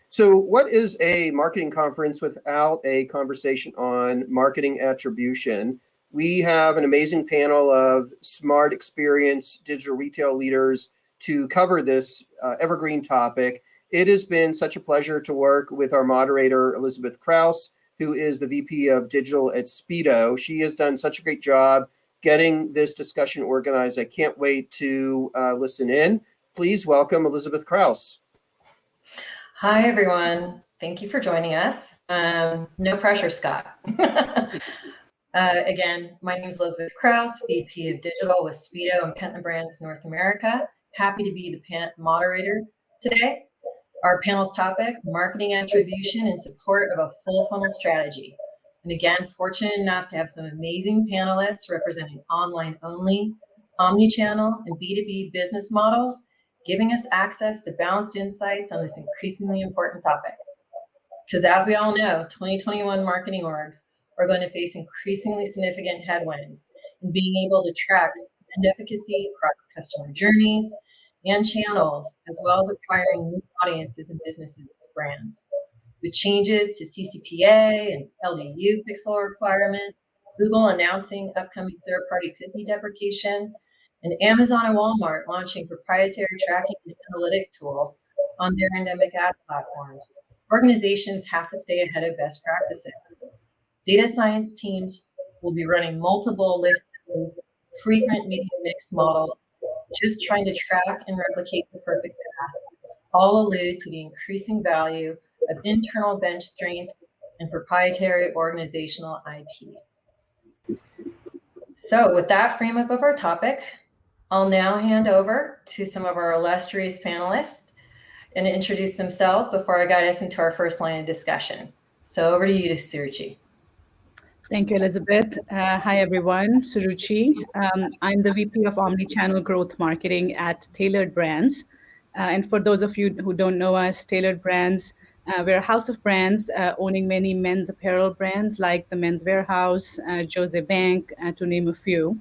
So what is a marketing conference without a conversation on marketing attribution? We have an amazing panel of smart, experienced digital retail leaders to cover this evergreen topic. It has been such a pleasure to work with our moderator, Elizabeth Krause, who is the VP of Digital at Speedo. She has done such a great job getting this discussion organized. I can't wait to listen in. Please welcome Elizabeth Krause. Hi, everyone. Thank you for joining us. No pressure, Scott. Again, my name is Elizabeth Krause, VP of Digital with Speedo and Pentland Brands North America. Happy to be the moderator today. Our panel's topic, marketing attribution in support of a full funnel strategy. And again, fortunate enough to have some amazing panelists representing online only, omnichannel, and B2B business models, giving us access to balanced insights on this increasingly important topic. Because as we all know, 2021 marketing orgs are going to face increasingly significant headwinds in being able to track spend efficacy across customer journeys and channels, as well as acquiring new audiences and businesses to brands. With changes to CCPA and LDU pixel requirements, Google announcing upcoming third-party cookie deprecation, and Amazon and Walmart launching proprietary tracking and analytic tools on their endemic ad platforms, organizations have to stay ahead of best practices. Data science teams will be running multiple lift tests, frequent media mix models, just trying to track and replicate the perfect path, all allude to the increasing value of internal bench strength and proprietary organizational IP. So with that frame up of our topic, I'll now hand over to some of our illustrious panelists and introduce themselves before I guide us into our first line of discussion. So over to you, Suruchi. Thank you, Elizabeth. Hi, everyone. Suruchi. I'm the VP of Omnichannel Growth Marketing at Tailored Brands. And for those of you who don't know us, Tailored Brands, we're a house of brands owning many men's apparel brands like the Men's Warehouse, Jose Bank, to name a few.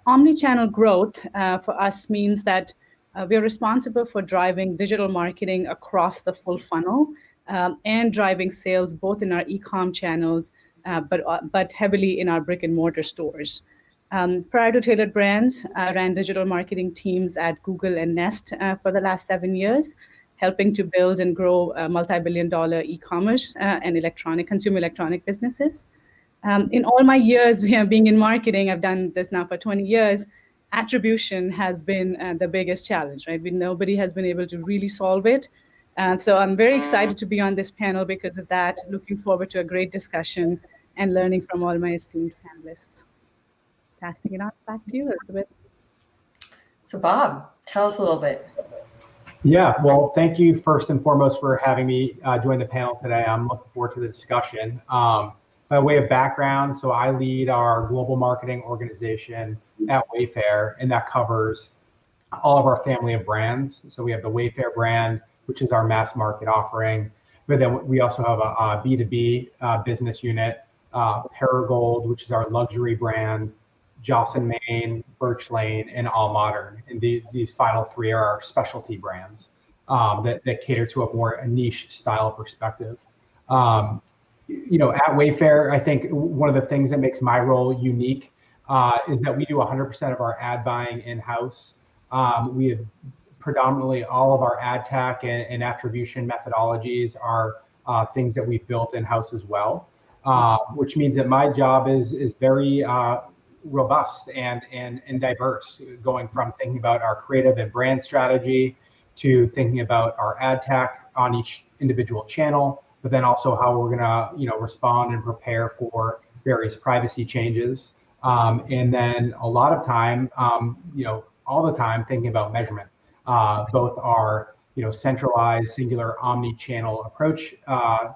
Omnichannel growth for us means that we're responsible for driving digital marketing across the full funnel and driving sales both in our e-com channels, but heavily in our brick and mortar stores. Prior to Tailored Brands, I ran digital marketing teams at Google and Nest for the last 7 years, helping to build and grow multi-billion-dollar e-commerce and consumer electronic businesses. In all my years being in marketing, I've done this now for 20 years, attribution has been the biggest challenge, right? Nobody has been able to really solve it. So I'm very excited to be on this panel because of that. Looking forward to a great discussion and learning from all my esteemed panelists. Passing it on back to you, Elizabeth. So Bob, tell us a little bit. Yeah, well, thank you first and foremost for having me join the panel today. I'm looking forward to the discussion. By way of background, so I lead our global marketing organization at Wayfair, and that covers all of our family of brands. So we have the Wayfair brand, which is our mass market offering, but then we also have a B2B business unit, Paragold, which is our luxury brand, Joss & Main, Birch Lane, and All Modern. And these final three are our specialty brands that cater to a niche style perspective. At Wayfair, I think one of the things that makes my role unique is that we do 100% of our ad buying in-house. We have predominantly all of our ad tech and attribution methodologies are things that we've built in-house as well, which means that my job is very robust and diverse, going from thinking about our creative and brand strategy to thinking about our ad tech on each individual channel, but then also how we're gonna respond and prepare for various privacy changes. And then a lot of time, all the time thinking about measurement, both our centralized singular omni-channel approach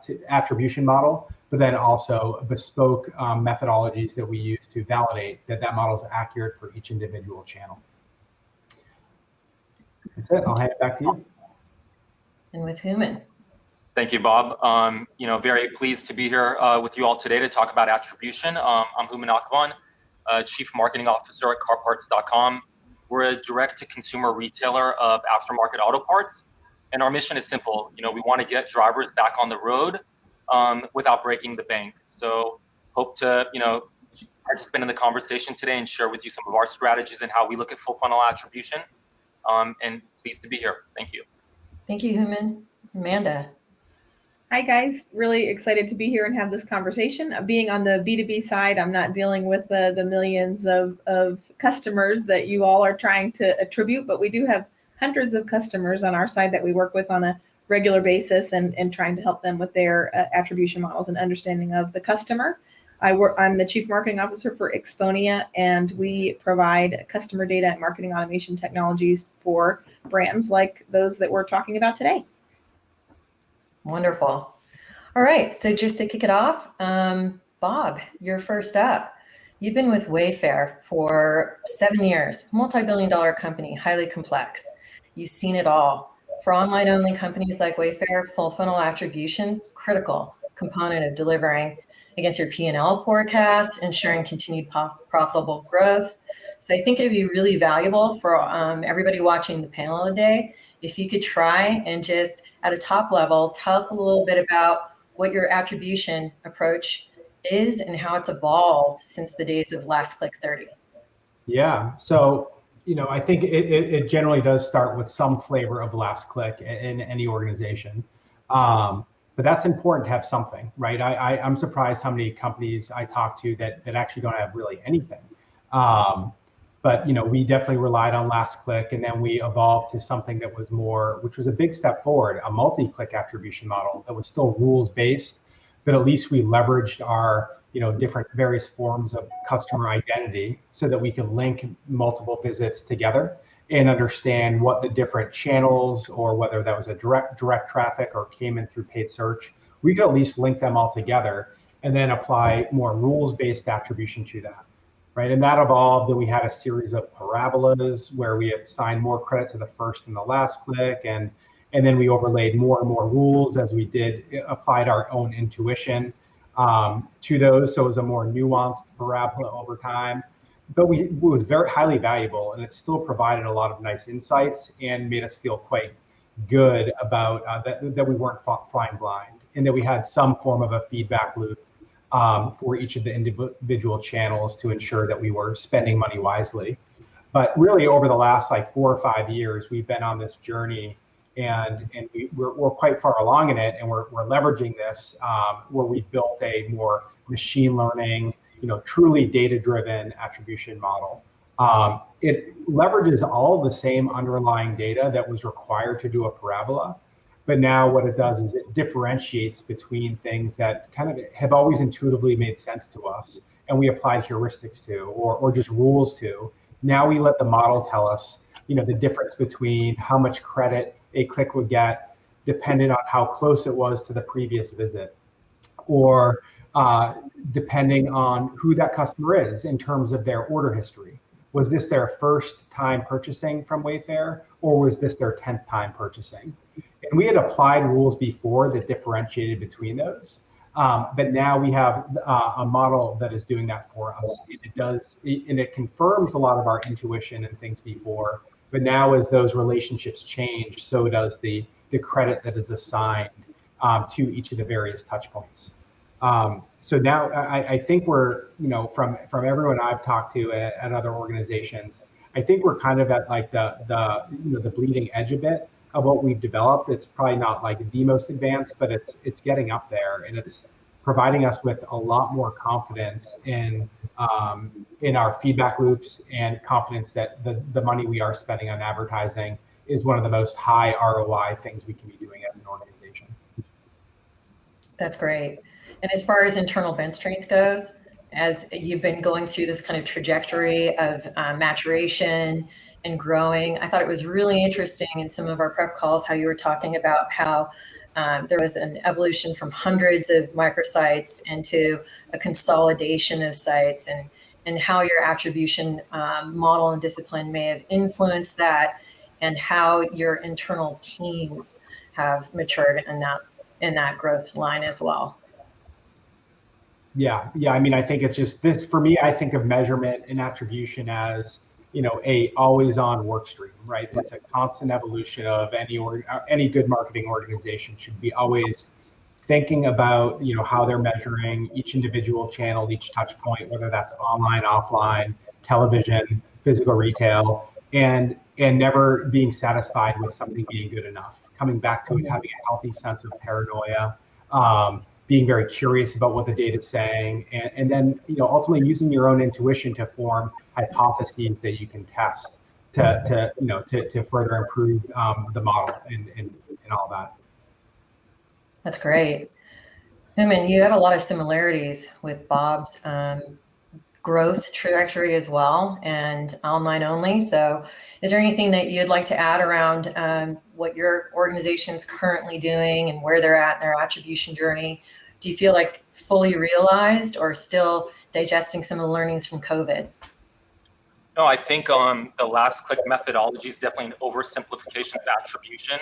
to attribution model, but then also bespoke methodologies that we use to validate that model is accurate for each individual channel. That's it. I'll hand it back to you. And with Houman. Thank you, Bob. Very pleased to be here with you all today to talk about attribution. I'm Houman Akhavan, Chief Marketing Officer at carparts.com. We're a direct-to-consumer retailer of aftermarket auto parts. And our mission is simple. We want to get drivers back on the road without breaking the bank. So hope to, participate in the conversation today and share with you some of our strategies and how we look at full funnel attribution. And pleased to be here. Thank you. Thank you, Houman. Amanda. Hi, guys. Really excited to be here and have this conversation. Being on the B2B side, I'm not dealing with the millions of customers that you all are trying to attribute, but we do have hundreds of customers on our side that we work with on a regular basis and trying to help them with their attribution models and understanding of the customer. I'm the Chief Marketing Officer for Exponea, and we provide customer data and marketing automation technologies for brands like those that we're talking about today. Wonderful. All right, so just to kick it off, Bob, you're first up. You've been with Wayfair for 7 years, multi-billion-dollar company, highly complex. You've seen it all. For online-only companies like Wayfair, full funnel attribution, critical component of delivering against your P&L forecasts, ensuring continued profitable growth. So I think it'd be really valuable for everybody watching the panel today if you could try and just at a top level, tell us a little bit about what your attribution approach is and how it's evolved since the days of Last Click 30. Yeah, so I think it generally does start with some flavor of last click in any organization. But that's important to have something, right? I'm surprised how many companies I talk to that actually don't have really anything. But we definitely relied on last click, and then we evolved to something that was more, which was a big step forward, a multi-click attribution model that was still rules-based, but at least we leveraged our different various forms of customer identity so that we could link multiple visits together and understand what the different channels, or whether that was a direct traffic or came in through paid search, we could at least link them all together and then apply more rules-based attribution to that. Right, and that evolved, and we had a series of parabolas where we assigned more credit to the first and the last click, and then we overlaid more and more rules as we applied our own intuition to those. So it was a more nuanced parabola over time, but it was very highly valuable, and it still provided a lot of nice insights and made us feel quite good about that we weren't flying blind, and that we had some form of a feedback loop for each of the individual channels to ensure that we were spending money wisely. But really, over the last 4 or 5 years, we've been on this journey, and we're quite far along in it, and we're leveraging this where we built a more machine learning, truly data-driven attribution model. It leverages all the same underlying data that was required to do a parabola. But now what it does is it differentiates between things that kind of have always intuitively made sense to us, and we applied heuristics to, or just rules to. Now we let the model tell us, the difference between how much credit a click would get depending on how close it was to the previous visit, or depending on who that customer is in terms of their order history. Was this their first time purchasing from Wayfair, or was this their 10th time purchasing? And we had applied rules before that differentiated between those, but now we have a model that is doing that for us. And it confirms a lot of our intuition and things before, but now as those relationships change, so does the credit that is assigned to each of the various touch points. So now I think we're, from everyone I've talked to at other organizations, I think we're kind of at the bleeding edge a bit of what we've developed. It's probably not the most advanced, but it's getting up there, and it's providing us with a lot more confidence in our feedback loops, and confidence that the money we are spending on advertising is one of the most high ROI things we can be doing as an organization. That's great. And as far as internal bench strength goes, as you've been going through this kind of trajectory of maturation and growing, I thought it was really interesting in some of our prep calls how you were talking about how there was an evolution from hundreds of microsites into a consolidation of sites, and how your attribution model and discipline may have influenced that, and how your internal teams have matured in that growth line as well. Yeah. I mean, I think it's just this, for me, I think of measurement and attribution as a always on work stream, right? It's a constant evolution of any good marketing organization should be always thinking about, how they're measuring each individual channel, each touch point, whether that's online, offline, television, physical retail, and never being satisfied with something being good enough. Coming back to it, having a healthy sense of paranoia, being very curious about what the data is saying, and then ultimately using your own intuition to form hypotheses that you can test to further improve the model and all that. That's great. Houman, you have a lot of similarities with Bob's growth trajectory as well, and online only. So is there anything that you'd like to add around what your organization's currently doing and where they're at in their attribution journey? Do you feel like fully realized or still digesting some of the learnings from COVID? No, I think the last click methodology is definitely an oversimplification of attribution.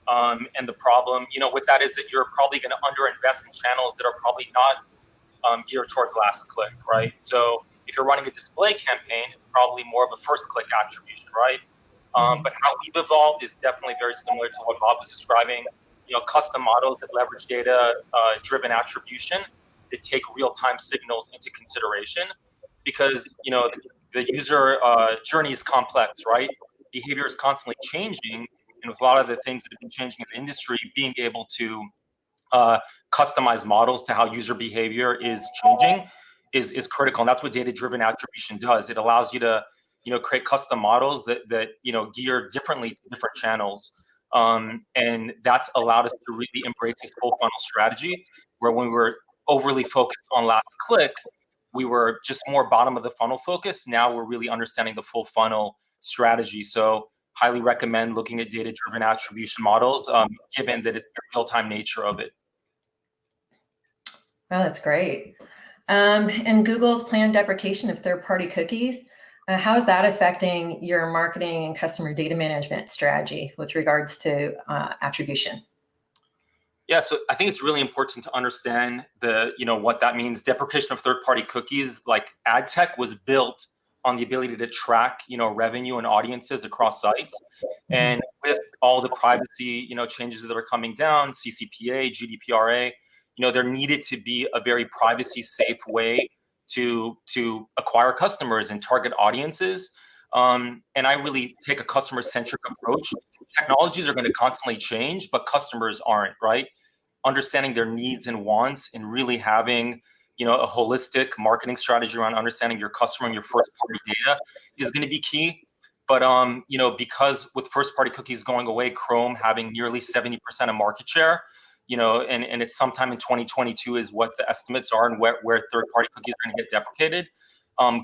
And the problem, with that is that you're probably going to underinvest in channels that are probably not geared towards last click, right? So if you're running a display campaign, it's probably more of a first click attribution, right? But how we've evolved is definitely very similar to what Bob was describing. Custom models that leverage data driven attribution that take real-time signals into consideration, because the user journey is complex, right? Behavior is constantly changing, and with a lot of the things that have been changing in the industry, being able to customize models to how user behavior is changing is critical, and that's what data-driven attribution does. It allows you to create custom models that gear differently to different channels, and that's allowed us to really embrace this full funnel strategy, where when we were overly focused on last click, we were just more bottom of the funnel focus. Now we're really understanding the full funnel strategy. So highly recommend looking at data-driven attribution models, given that it's the real-time nature of it. Oh, that's great. And Google's planned deprecation of third-party cookies, how is that affecting your marketing and customer data management strategy with regards to attribution? Yeah, so I think it's really important to understand what that means. Deprecation of third-party cookies, like ad tech, was built on the ability to track, revenue and audiences across sites. And with all the privacy, changes that are coming down, CCPA, GDPR, there needed to be a very privacy-safe way to acquire customers and target audiences. And I really take a customer-centric approach. Technologies are going to constantly change, but customers aren't, right? Understanding their needs and wants and really having a holistic marketing strategy around understanding your customer and your first-party data is going to be key. But because with first-party cookies going away, Chrome having nearly 70% of market share, and it's sometime in 2022 is what the estimates are, and where third-party cookies are going to get deprecated.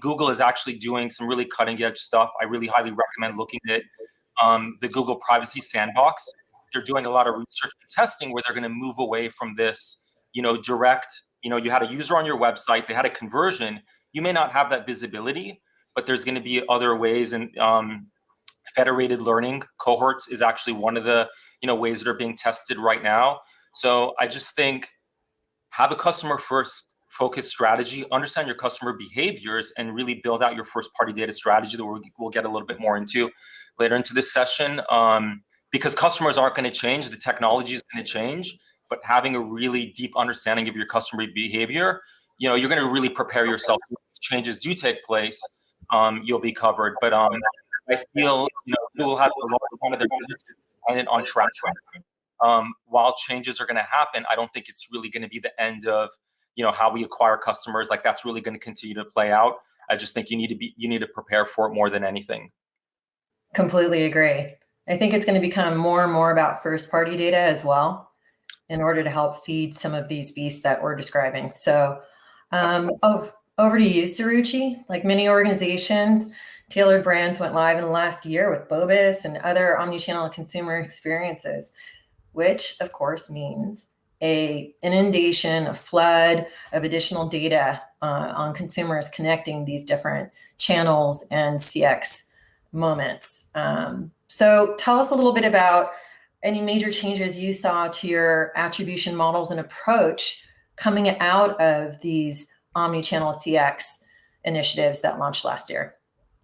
Google is actually doing some really cutting-edge stuff. I really highly recommend looking at the Google Privacy Sandbox. They're doing a lot of research and testing where they're going to move away from this, direct. You had a user on your website, they had a conversion. You may not have that visibility, but there's going to be other ways. And federated learning cohorts is actually one of the ways that are being tested right now. So I just think have a customer first focused strategy, understand your customer behaviors, and really build out your first party data strategy that we'll get a little bit more into later into this session. Because customers aren't going to change, the technology is going to change, but having a really deep understanding of your customer behavior, you're going to really prepare yourself. If changes do take place, you'll be covered. But I feel Google has a lot of their business dependent on track record. While changes are going to happen, I don't think it's really going to be the end of how we acquire customers. Like that's really going to continue to play out. I just think you need to prepare for it more than anything. Completely agree. I think it's going to become more and more about first party data as well in order to help feed some of these beasts that we're describing. So over to you, Suruchi. Like many organizations, Tailored Brands went live in the last year with BOBIS and other omnichannel consumer experiences, which of course means an inundation, a flood of additional data on consumers connecting these different channels and CX moments. So tell us a little bit about any major changes you saw to your attribution models and approach coming out of these omnichannel CX initiatives that launched last year.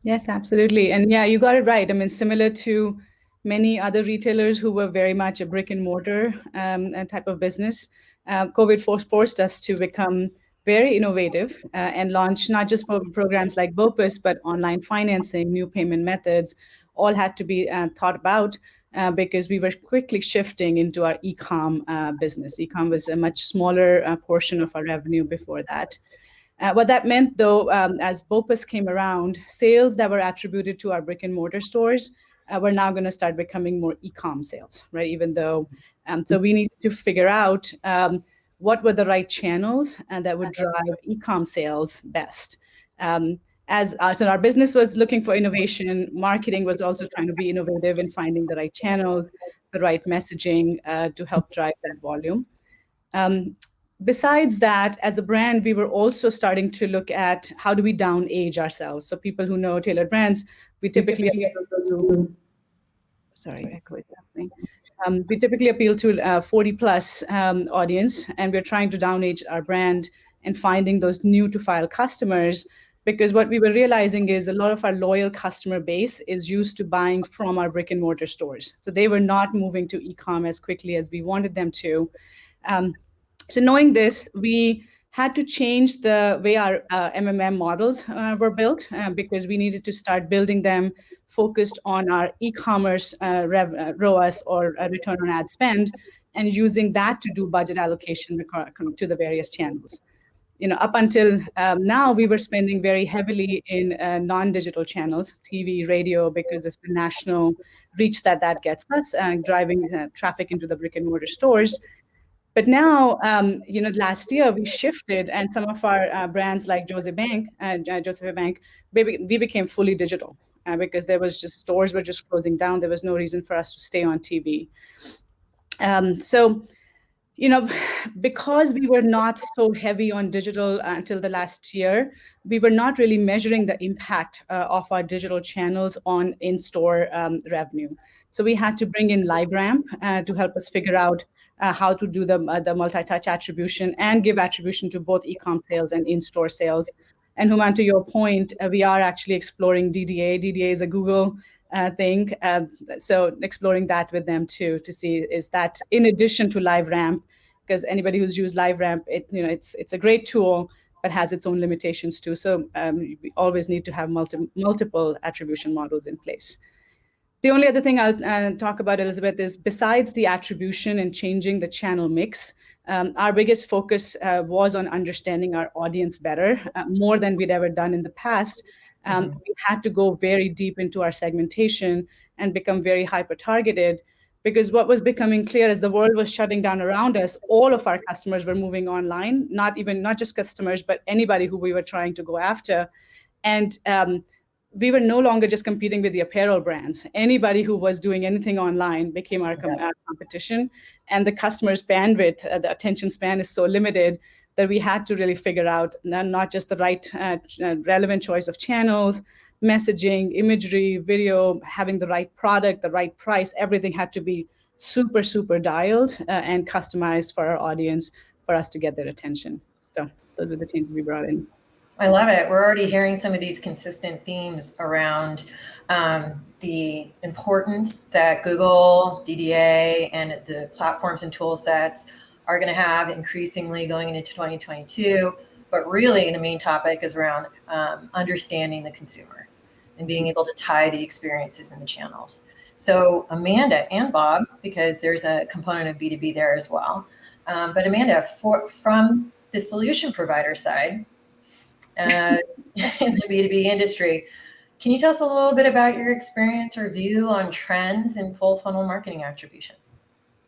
Yes, absolutely. And yeah, you got it right. I mean, similar to many other retailers who were very much a brick and mortar type of business, COVID forced us to become very innovative and launch not just programs like BOPUS, but online financing, new payment methods, all had to be thought about because we were quickly shifting into our e-com business. E-com was a much smaller portion of our revenue before that. What that meant, though, as BOPUS came around, sales that were attributed to our brick and mortar stores were now going to start becoming more e-com sales, right? Even though, so we needed to figure out what were the right channels that would drive e-com sales best. So our business was looking for innovation, marketing was also trying to be innovative in finding the right channels, the right messaging to help drive that volume. Besides that, as a brand, we were also starting to look at how do we down age ourselves. So people who know tailored brands, we typically appeal to 40 plus audience, and we're trying to down age our brand and finding those new to file customers, because what we were realizing is a lot of our loyal customer base is used to buying from our brick and mortar stores. So they were not moving to e-com as quickly as we wanted them to. So knowing this, we had to change the way our MMM models were built because we needed to start building them focused on our e-commerce ROAS or return on ad spend, and using that to do budget allocation to the various channels. Up until now, we were spending very heavily in non-digital channels, TV, radio, because of the national reach that gets us, driving traffic into the brick and mortar stores. But now, last year we shifted, and some of our brands like Joseph Bank, we became fully digital because stores were just closing down. There was no reason for us to stay on TV. Because we were not so heavy on digital until the last year, we were not really measuring the impact of our digital channels on in-store revenue. So we had to bring in LiveRamp to help us figure out how to do the multi-touch attribution and give attribution to both e-com sales and in-store sales. And Houman, to your point, we are actually exploring DDA. DDA is a Google thing. So exploring that with them too, to see is that in addition to LiveRamp, because anybody who's used LiveRamp, it's a great tool, but has its own limitations too. So we always need to have multiple attribution models in place. The only other thing I'll talk about, Elizabeth, is besides the attribution and changing the channel mix, our biggest focus was on understanding our audience better, more than we'd ever done in the past. We had to go very deep into our segmentation and become very hyper-targeted, because what was becoming clear as the world was shutting down around us, all of our customers were moving online, not just customers, but anybody who we were trying to go after. And we were no longer just competing with the apparel brands. Anybody who was doing anything online became our competition. And the customer's bandwidth, the attention span is so limited that we had to really figure out not just the right relevant choice of channels, messaging, imagery, video, having the right product, the right price. Everything had to be super, super dialed and customized for our audience for us to get their attention. So those are the changes we brought in. I love it. We're already hearing some of these consistent themes around the importance that Google, DDA, and the platforms and tool sets are going to have increasingly going into 2022. But really, the main topic is around understanding the consumer and being able to tie the experiences and the channels. So Amanda and Bob, because there's a component of B2B there as well. But Amanda, from the solution provider side, in the B2B industry, can you tell us a little bit about your experience or view on trends in full funnel marketing attribution?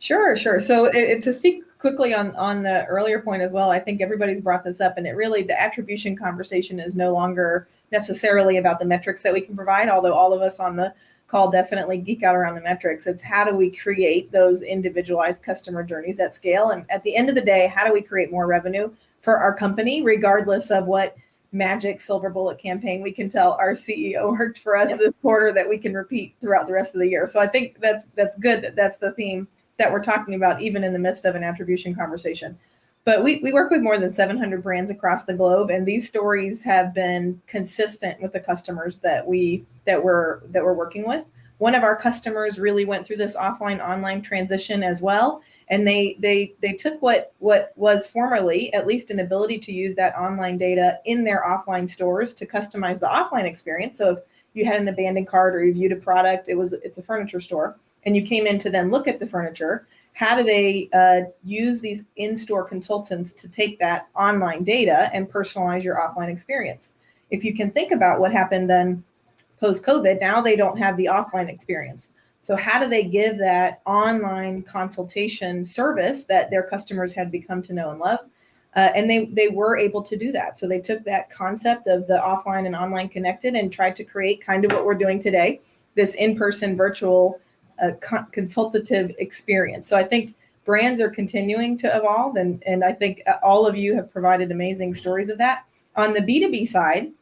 Sure. So to speak quickly on the earlier point as well, I think everybody's brought this up, and the attribution conversation is no longer necessarily about the metrics that we can provide, although all of us on the call definitely geek out around the metrics. It's how do we create those individualized customer journeys at scale? And at the end of the day, how do we create more revenue for our company, regardless of what magic silver bullet campaign we can tell our CEO worked for us this quarter that we can repeat throughout the rest of the year. So I think that's good. That's the theme that we're talking about, even in the midst of an attribution conversation. But we work with more than 700 brands across the globe, and these stories have been consistent with the customers that we're working with. One of our customers really went through this offline online transition as well, and they took what was formerly at least an ability to use that online data in their offline stores to customize the offline experience. So if you had an abandoned cart or you viewed a product, it's a furniture store, and you came in to then look at the furniture. How do they use these in-store consultants to take that online data and personalize your offline experience? If you can think about what happened then post-COVID, now they don't have the offline experience. So how do they give that online consultation service that their customers had become to know and love? And they were able to do that. So they took that concept of the offline and online connected and tried to create kind of what we're doing today, this in-person virtual consultative experience. So I think brands are continuing to evolve, and I think all of you have provided amazing stories of that. On the B2B side,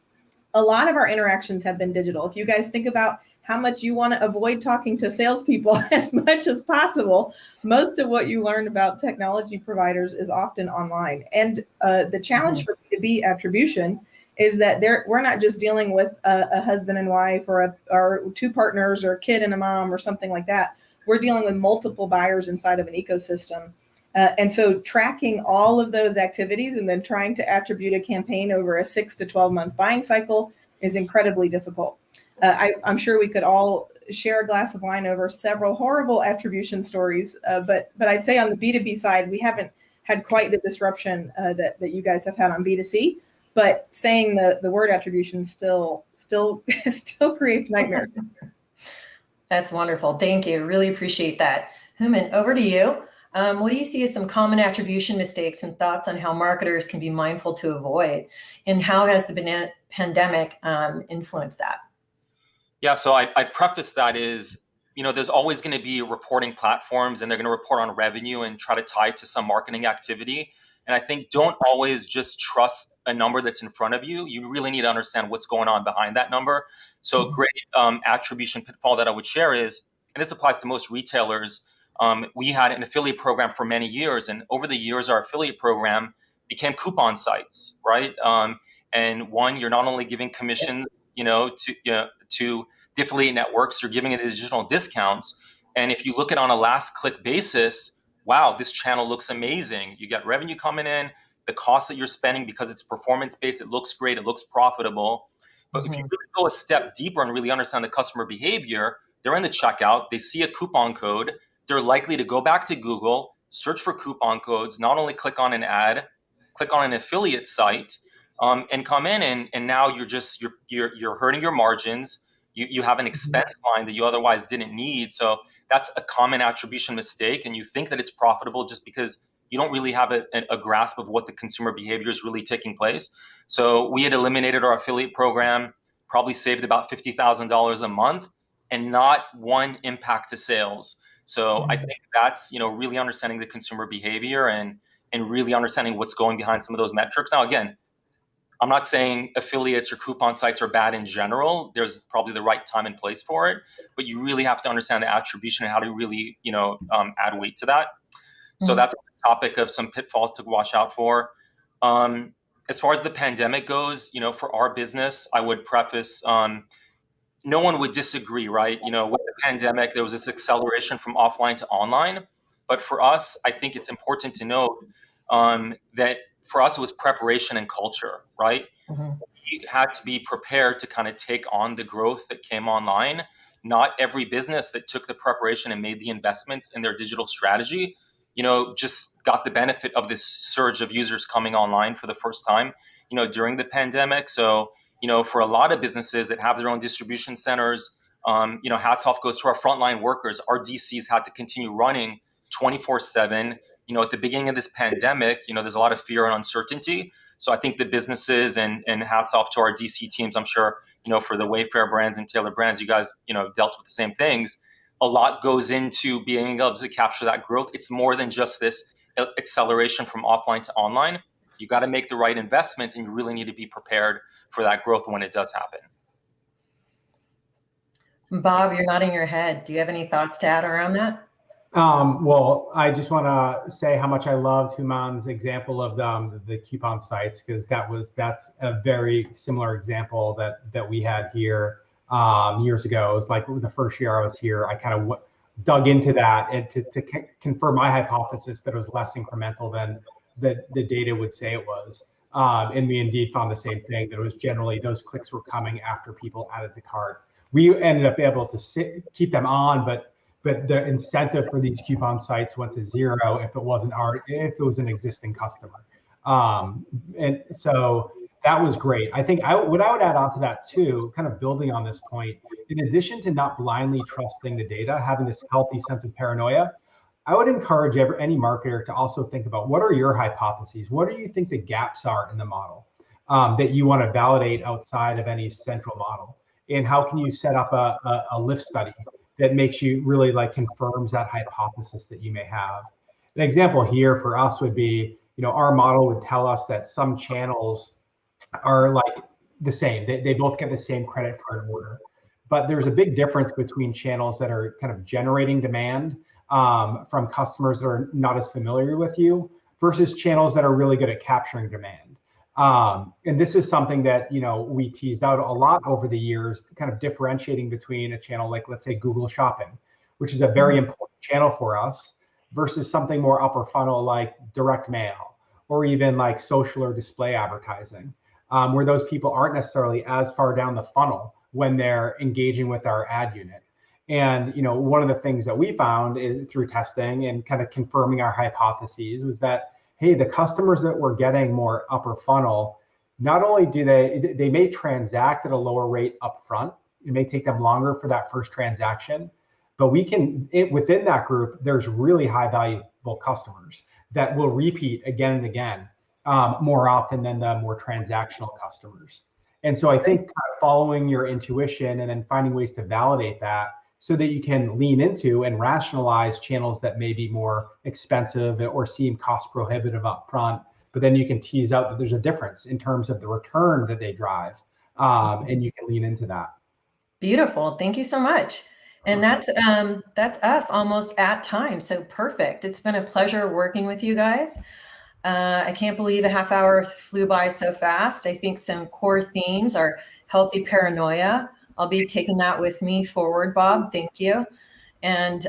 a lot of our interactions have been digital. If you guys think about how much you want to avoid talking to salespeople as much as possible, most of what you learn about technology providers is often online. And the challenge for B2B attribution is that we're not just dealing with a husband and wife or two partners or a kid and a mom or something like that. We're dealing with multiple buyers inside of an ecosystem. And so tracking all of those activities and then trying to attribute a campaign over a 6 to 12 month buying cycle is incredibly difficult. I'm sure we could all share a glass of wine over several horrible attribution stories, but I'd say on the B2B side, we haven't had quite the disruption that you guys have had on B2C. But saying the word attribution still creates nightmares. That's wonderful. Thank you. Really appreciate that. Houman, over to you. What do you see as some common attribution mistakes and thoughts on how marketers can be mindful to avoid? And how has the pandemic influenced that? Yeah, so I preface that is, there's always going to be reporting platforms, and they're going to report on revenue and try to tie it to some marketing activity. And I think don't always just trust a number that's in front of you. You really need to understand what's going on behind that number. So a great attribution pitfall that I would share is, and this applies to most retailers, we had an affiliate program for many years. And over the years, our affiliate program became coupon sites, right? And one, you're not only giving commissions, to the affiliate networks, you're giving it additional discounts. And if you look at it on a last click basis, wow, this channel looks amazing. You get revenue coming in, the cost that you're spending because it's performance-based, it looks great, it looks profitable. But if you really go a step deeper and really understand the customer behavior, they're in the checkout, they see a coupon code, they're likely to go back to Google, search for coupon codes, not only click on an ad, click on an affiliate site, and come in, and now you're hurting your margins. You have an expense line that you otherwise didn't need. So that's a common attribution mistake. And you think that it's profitable just because you don't really have a grasp of what the consumer behavior is really taking place. So we had eliminated our affiliate program, probably saved about $50,000 a month, and not one impact to sales. So I think that's, really understanding the consumer behavior and really understanding what's going behind some of those metrics. Now, again, I'm not saying affiliates or coupon sites are bad in general. There's probably the right time and place for it, but you really have to understand the attribution and how to really, add weight to that. So that's the topic of some pitfalls to watch out for. As far as the pandemic goes, for our business, I would preface, no one would disagree, right? With the pandemic, there was this acceleration from offline to online. But for us, I think it's important to note that for us, it was preparation and culture, right? We had to be prepared to kind of take on the growth that came online. Not every business that took the preparation and made the investments in their digital strategy, just got the benefit of this surge of users coming online for the first time, during the pandemic. So, for a lot of businesses that have their own distribution centers, hats off goes to our frontline workers. Our DCs had to continue running 24/7. At the beginning of this pandemic, there's a lot of fear and uncertainty. So I think the businesses and hats off to our DC teams, I'm sure, for the Wayfair brands and Taylor brands, you guys, dealt with the same things. A lot goes into being able to capture that growth. It's more than just this acceleration from offline to online. You got to make the right investments, and you really need to be prepared for that growth when it does happen. Bob, you're nodding your head. Do you have any thoughts to add around that? Well, I just want to say how much I loved Houman's example of the coupon sites, because that's a very similar example that we had here years ago. It was like the first year I was here, I kind of dug into that and to confirm my hypothesis that it was less incremental than the data would say it was. And we indeed found the same thing, that it was generally those clicks were coming after people added to cart. We ended up able to keep them on, but the incentive for these coupon sites went to zero if it was an existing customer. And so that was great. I think what I would add on to that too, kind of building on this point, in addition to not blindly trusting the data, having this healthy sense of paranoia, I would encourage any marketer to also think about, what are your hypotheses? What do you think the gaps are in the model that you want to validate outside of any central model? And how can you set up a lift study that makes you really confirms that hypothesis that you may have? An example here for us would be, our model would tell us that some channels are the same. They both get the same credit for an order. But there's a big difference between channels that are kind of generating demand from customers that are not as familiar with you versus channels that are really good at capturing demand. And this is something that, we teased out a lot over the years, kind of differentiating between a channel like, let's say, Google Shopping, which is a very important channel for us, versus something more upper funnel like direct mail, or even like social or display advertising, where those people aren't necessarily as far down the funnel when they're engaging with our ad unit. And one of the things that we found is through testing and kind of confirming our hypotheses was that, hey, the customers that we're getting more upper funnel, not only do they may transact at a lower rate up front, it may take them longer for that first transaction, but within that group, there's really high valuable customers that will repeat again and again more often than the more transactional customers. And so I think kind of following your intuition and then finding ways to validate that so that you can lean into and rationalize channels that may be more expensive or seem cost prohibitive up front, but then you can tease out that there's a difference in terms of the return that they drive, and you can lean into that. Beautiful. Thank you so much. And that's us almost at time. So perfect. It's been a pleasure working with you guys. I can't believe a half hour flew by so fast. I think some core themes are healthy paranoia. I'll be taking that with me forward, Bob. Thank you. And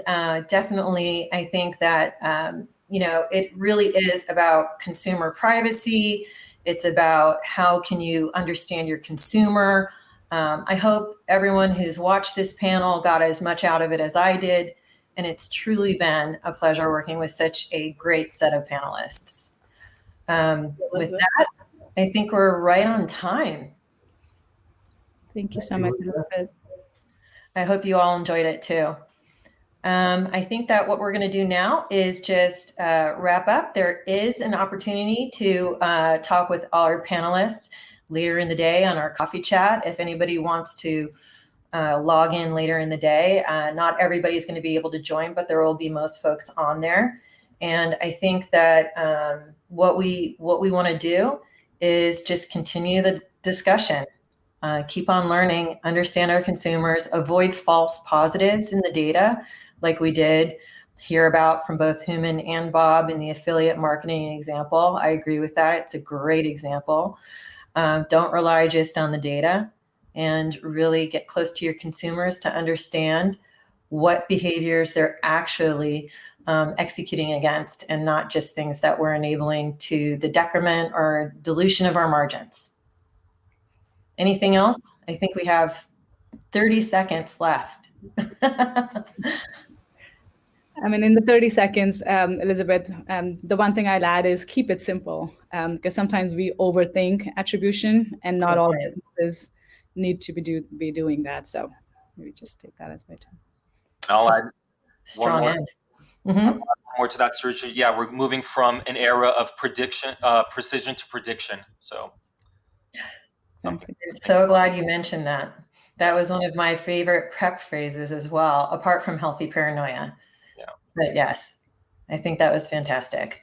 definitely, I think that, it really is about consumer privacy. It's about how can you understand your consumer. I hope everyone who's watched this panel got as much out of it as I did. And it's truly been a pleasure working with such a great set of panelists. With that, I think we're right on time. Thank you so much, Elizabeth. I hope you all enjoyed it too. I think that what we're going to do now is just wrap up. There is an opportunity to talk with all our panelists later in the day on our coffee chat. If anybody wants to log in later in the day, not everybody's going to be able to join, but there will be most folks on there. And I think that what we want to do is just continue the discussion. Keep on learning, understand our consumers, avoid false positives in the data, like we did hear about from both Houman and Bob in the affiliate marketing example. I agree with that. It's a great example. Don't rely just on the data, and really get close to your consumers to understand what behaviors they're actually executing against, and not just things that we're enabling to the decrement or dilution of our margins. Anything else? I think we have 30 seconds left. I mean, in the 30 seconds, Elizabeth, the one thing I'd add is keep it simple, because sometimes we overthink attribution, and not all businesses need to be doing that. So maybe just take that as my turn. I'll add Strong one end. One more to that, Suruchi. Yeah, we're moving from an era of precision to prediction. So. So glad you mentioned that. That was one of my favorite prep phrases as well, apart from healthy paranoia. Yeah. But yes, I think that was fantastic.